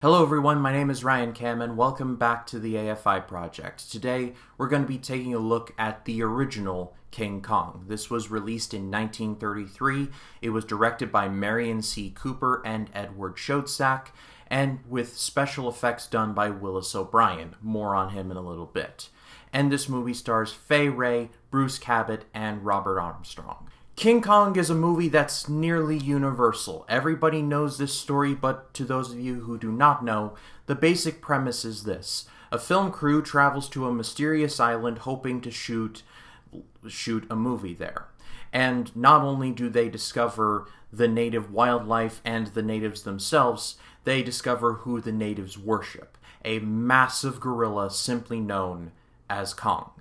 Hello everyone, my name is Ryan Kam and welcome back to the AFI project. Today we're going to be taking a look at the original King Kong. This was released in 1933. It was directed by Marion C. Cooper and Edward Schoedsack, and with special effects done by Willis O'Brien. More on him in a little bit. And this movie stars Fay Wray, Bruce Cabot, and Robert Armstrong. King Kong is a movie that's nearly universal. Everybody knows this story, but to those of you who do not know, the basic premise is this. A film crew travels to a mysterious island hoping to shoot a movie there. And not only do they discover the native wildlife and the natives themselves, they discover who the natives worship. A massive gorilla simply known as Kong.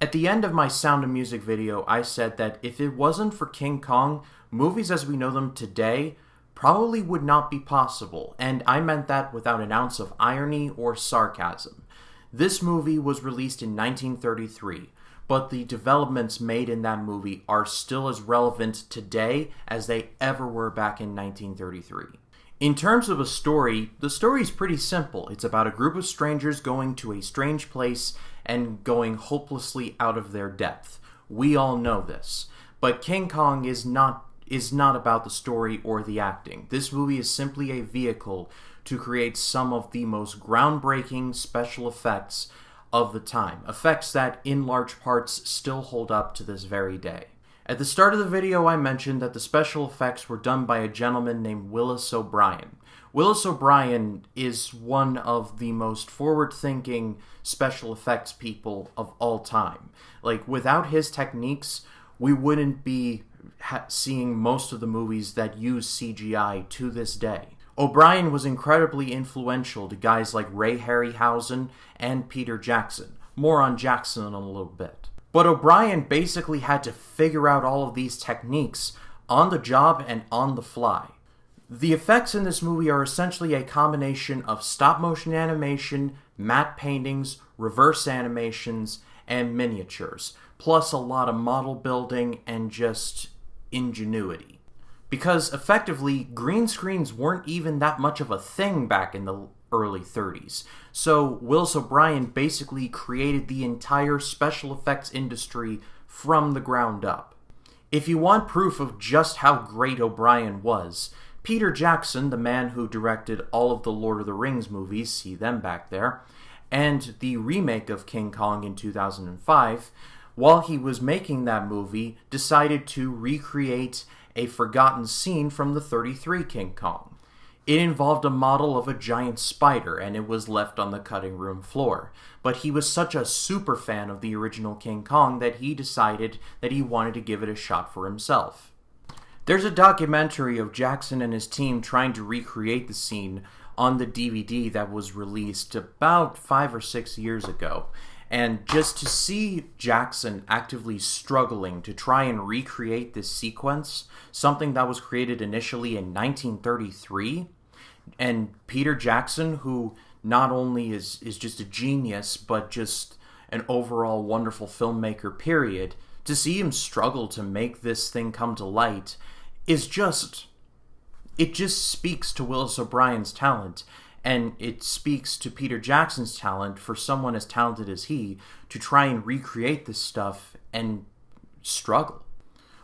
At the end of my Sound of Music video, I said that if it wasn't for King Kong, movies as we know them today probably would not be possible, and I meant that without an ounce of irony or sarcasm. This movie was released in 1933, but the developments made in that movie are still as relevant today as they ever were back in 1933. In terms of a story, the story is pretty simple. It's about a group of strangers going to a strange place and going hopelessly out of their depth. We all know this. But King Kong is not about the story or the acting. This movie is simply a vehicle to create some of the most groundbreaking special effects of the time. Effects that, in large parts, still hold up to this very day. At the start of the video, I mentioned that the special effects were done by a gentleman named Willis O'Brien. Willis O'Brien is one of the most forward-thinking special effects people of all time. Like, without his techniques, we wouldn't be seeing most of the movies that use CGI to this day. O'Brien was incredibly influential to guys like Ray Harryhausen and Peter Jackson. More on Jackson in a little bit. But O'Brien basically had to figure out all of these techniques on the job and on the fly. The effects in this movie are essentially a combination of stop-motion animation, matte paintings, reverse animations, and miniatures, plus a lot of model building and just ingenuity. Because effectively, green screens weren't even that much of a thing back in the early 30s. So Willis O'Brien basically created the entire special effects industry from the ground up. If you want proof of just how great O'Brien was, Peter Jackson, the man who directed all of the Lord of the Rings movies, see them back there, and the remake of King Kong in 2005, while he was making that movie, decided to recreate a forgotten scene from the 33 King Kong. It involved a model of a giant spider, and it was left on the cutting room floor. But he was such a super fan of the original King Kong that he decided that he wanted to give it a shot for himself. There's a documentary of Jackson and his team trying to recreate the scene on the DVD that was released about 5 or 6 years ago. And just to see Jackson actively struggling to try and recreate this sequence, something that was created initially in 1933, and Peter Jackson, who not only is just a genius, but just an overall wonderful filmmaker, period, to see him struggle to make this thing come to light is just speaks to Willis O'Brien's talent. And it speaks to Peter Jackson's talent for someone as talented as he to try and recreate this stuff and struggle.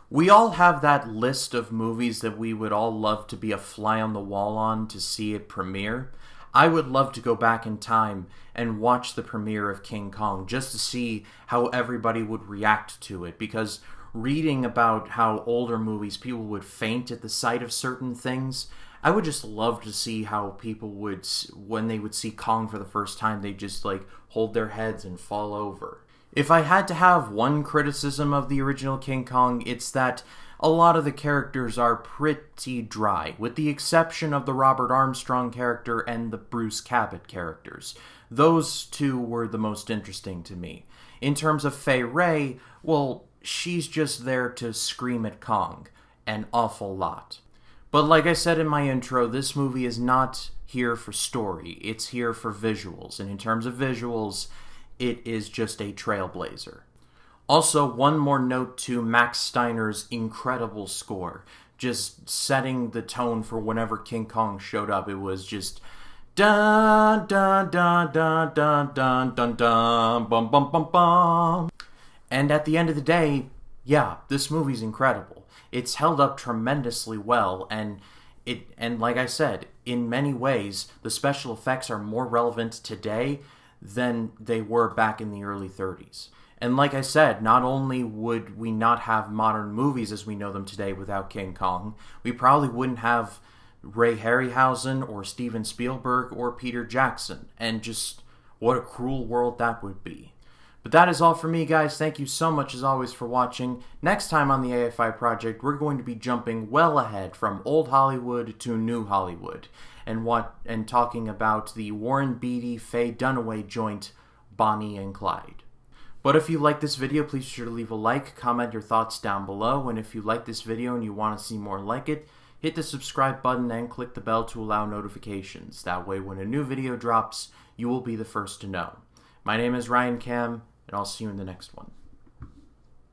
We all have that list of movies that we would all love to be a fly on the wall on to see it premiere. I would love to go back in time and watch the premiere of King Kong just to see how everybody would react to it, because reading about how older movies people would faint at the sight of certain things, I would just love to see how people would, when they would see Kong for the first time, they'd just hold their heads and fall over. If I had to have one criticism of the original King Kong, it's that a lot of the characters are pretty dry, with the exception of the Robert Armstrong character and the Bruce Cabot characters. Those two were the most interesting to me. In terms of Fay Wray, well, she's just there to scream at Kong an awful lot. But like I said in my intro, this movie is not here for story. It's here for visuals. And in terms of visuals, it is just a trailblazer. Also, one more note to Max Steiner's incredible score. Just setting the tone for whenever King Kong showed up. It was just Dun dun dun dun dun dun dun dun bum bum bum bum. And at the end of the day, yeah, this movie's incredible. It's held up tremendously well, and like I said, in many ways, the special effects are more relevant today than they were back in the early 30s. And like I said, not only would we not have modern movies as we know them today without King Kong, we probably wouldn't have Ray Harryhausen or Steven Spielberg or Peter Jackson, and just what a cruel world that would be. But that is all for me, guys. Thank you so much, as always, for watching. Next time on the AFI Project, we're going to be jumping well ahead from old Hollywood to new Hollywood, and talking about the Warren Beatty, Faye Dunaway joint, Bonnie and Clyde. But if you like this video, please be sure to leave a like, comment your thoughts down below, and if you like this video and you want to see more like it, hit the subscribe button and click the bell to allow notifications. That way, when a new video drops, you will be the first to know. My name is Ryan Cam, and I'll see you in the next one.